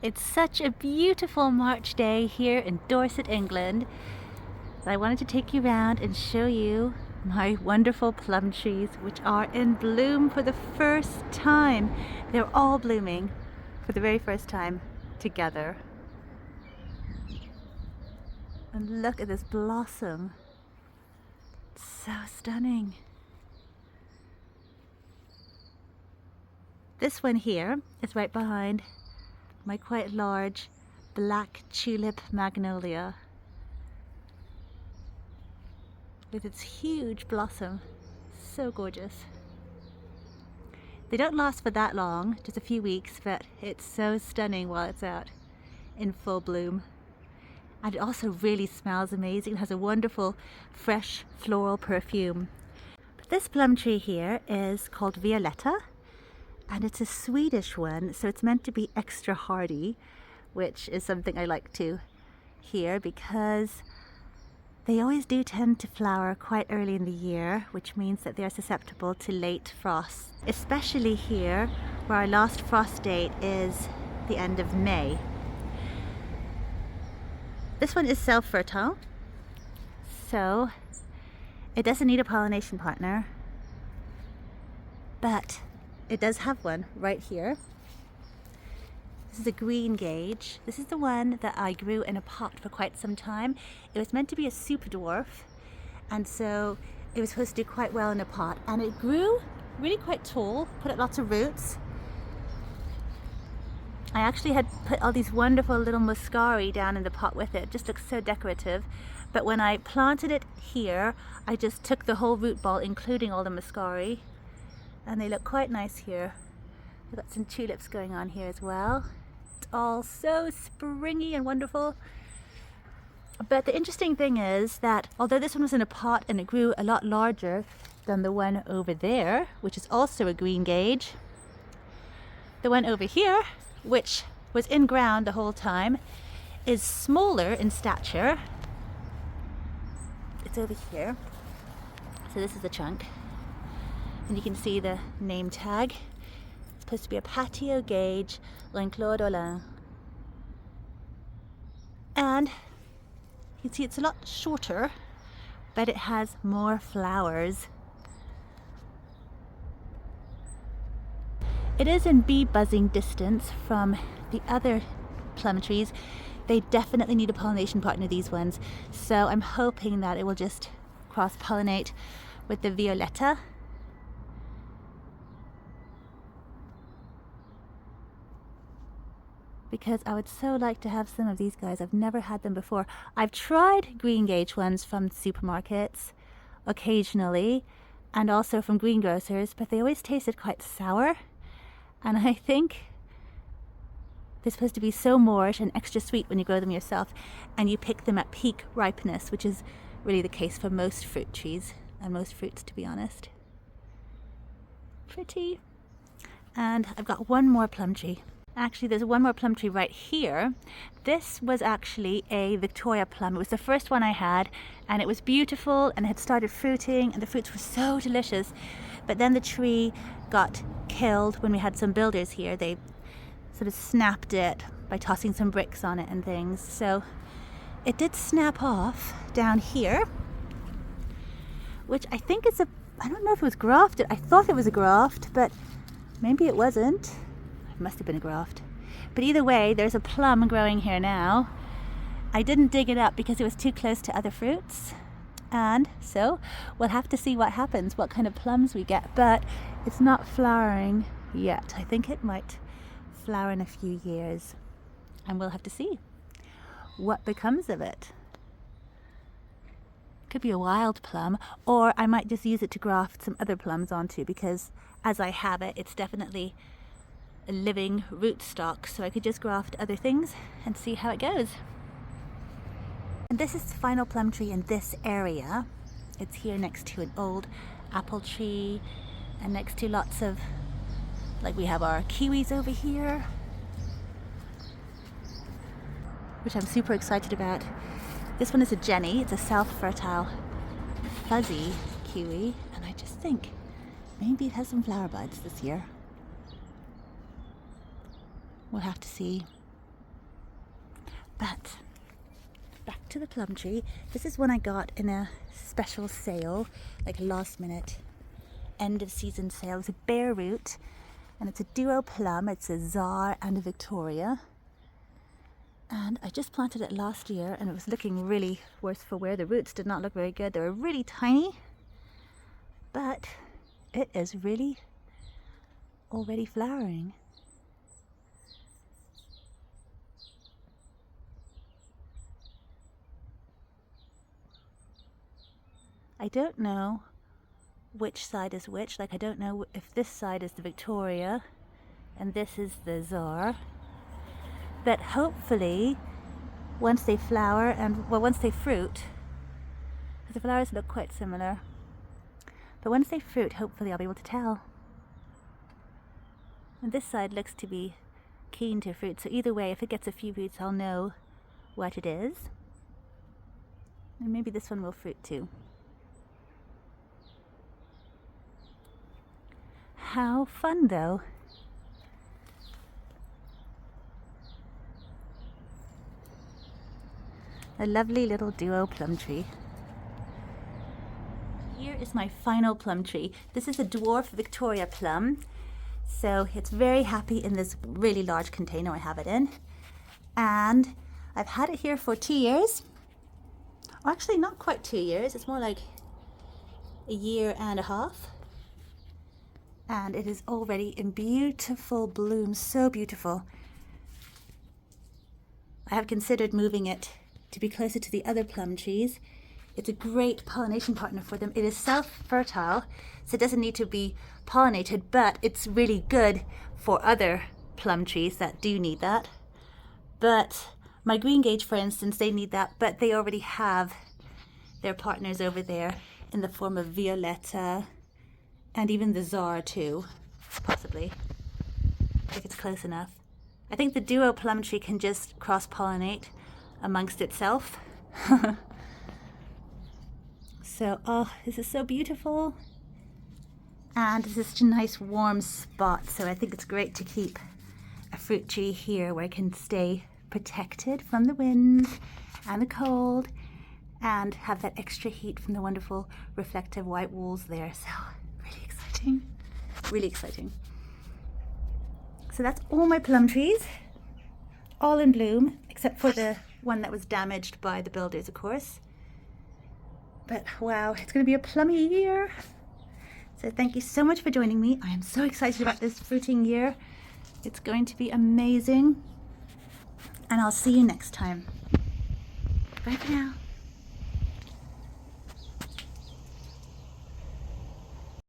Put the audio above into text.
It's such a beautiful March day here in Dorset, England. I wanted to take you around and show you my wonderful plum trees, which are in bloom for the first time. They're all blooming for the very first time together. And look at this blossom. It's so stunning. This one here is right behind my quite large black tulip magnolia with its huge blossom. So gorgeous. They don't last for that long, just a few weeks, but it's so stunning while it's out in full bloom. And it also really smells amazing. It has a wonderful fresh floral perfume. But this plum tree here is called Violetta, and it's a Swedish one, so it's meant to be extra hardy, which is something I like to hear because they always do tend to flower quite early in the year, which means that they're susceptible to late frosts, especially here where our last frost date is the end of May. This one is self-fertile, so it doesn't need a pollination partner, but it does have one right here. This is a green gauge. This is the one that I grew in a pot for quite some time. It was meant to be a super dwarf, and so it was supposed to do quite well in a pot, and it grew really quite tall, put out lots of roots. I actually had put all these wonderful little muscari down in the pot with it. It just looks so decorative. But when I planted it here, I just took the whole root ball, including all the muscari, and they look quite nice here. We've got some tulips going on here as well. It's all so springy and wonderful. But the interesting thing is that although this one was in a pot and it grew a lot larger than the one over there, which is also a green gauge, the one over here, which was in ground the whole time, is smaller in stature. It's over here. So this is the trunk. And you can see the name tag. It's supposed to be a patio gauge Claude Olin. And you can see it's a lot shorter, but it has more flowers. It is in bee buzzing distance from the other plum trees. They definitely need a pollination partner, these ones. So I'm hoping that it will just cross-pollinate with the Violetta. Because I would so like to have some of these guys. I've never had them before. I've tried green gauge ones from supermarkets occasionally, and also from greengrocers, but they always tasted quite sour. And I think they're supposed to be so moorish and extra sweet when you grow them yourself, and you pick them at peak ripeness, which is really the case for most fruit trees and most fruits, to be honest. Pretty. And I've got one more plum tree. Actually, there's one more plum tree right here. This was actually a Victoria plum. It was the first one I had, and it was beautiful and it had started fruiting, and the fruits were so delicious. But then the tree got killed when we had some builders here. They sort of snapped it by tossing some bricks on it and things. So it did snap off down here, which I think is I don't know if it was grafted. I thought it was a graft, but maybe it wasn't. It must have been a graft. But either way, there's a plum growing here now. I didn't dig it up because it was too close to other fruits. And so we'll have to see what happens, what kind of plums we get. But it's not flowering yet. I think it might flower in a few years. And we'll have to see what becomes of it. Could be a wild plum, or I might just use it to graft some other plums onto, because as I have it, it's definitely a living rootstock, so I could just graft other things and see how it goes. And this is the final plum tree in this area. It's here next to an old apple tree and next to lots of, like, we have our kiwis over here, which I'm super excited about. This one is a Jenny. It's a self-fertile fuzzy kiwi, and I just think maybe it has some flower buds this year. We'll have to see. But back to the plum tree. This is one I got in a special sale, like last minute end of season sale. It's a bare root and it's a duo plum. It's a Tsar and a Victoria. And I just planted it last year and it was looking really worse for wear. The roots did not look very good. They were really tiny, but it is really already flowering. I don't know which side is which. Like, I don't know if this side is the Victoria and this is the Tsar. But hopefully, once they flower and, well, once they fruit, because the flowers look quite similar, but once they fruit, hopefully I'll be able to tell. And this side looks to be keen to fruit, so either way, if it gets a few fruits, I'll know what it is. And maybe this one will fruit too. How fun though. A lovely little duo plum tree. Here is my final plum tree. This is a dwarf Victoria plum. So it's very happy in this really large container I have it in. And I've had it here for 2 years. Or actually not quite 2 years, it's more like a year and a half. And it is already in beautiful bloom, so beautiful. I have considered moving it to be closer to the other plum trees. It's a great pollination partner for them. It is self-fertile, so it doesn't need to be pollinated, but it's really good for other plum trees that do need that. But my green gage, for instance, they need that, but they already have their partners over there in the form of Violetta and even the Tsar too, possibly, if it's close enough. I think the duo plum tree can just cross-pollinate amongst itself. So, oh, this is so beautiful. And this is such a nice warm spot, so I think it's great to keep a fruit tree here where it can stay protected from the wind and the cold and have that extra heat from the wonderful reflective white walls there. So, really exciting, really exciting. So that's all my plum trees, all in bloom, except for the one that was damaged by the builders, of course. But wow, it's going to be a plummy year. So thank you so much for joining me. I am so excited about this fruiting year. It's going to be amazing. And I'll see you next time. Bye for now.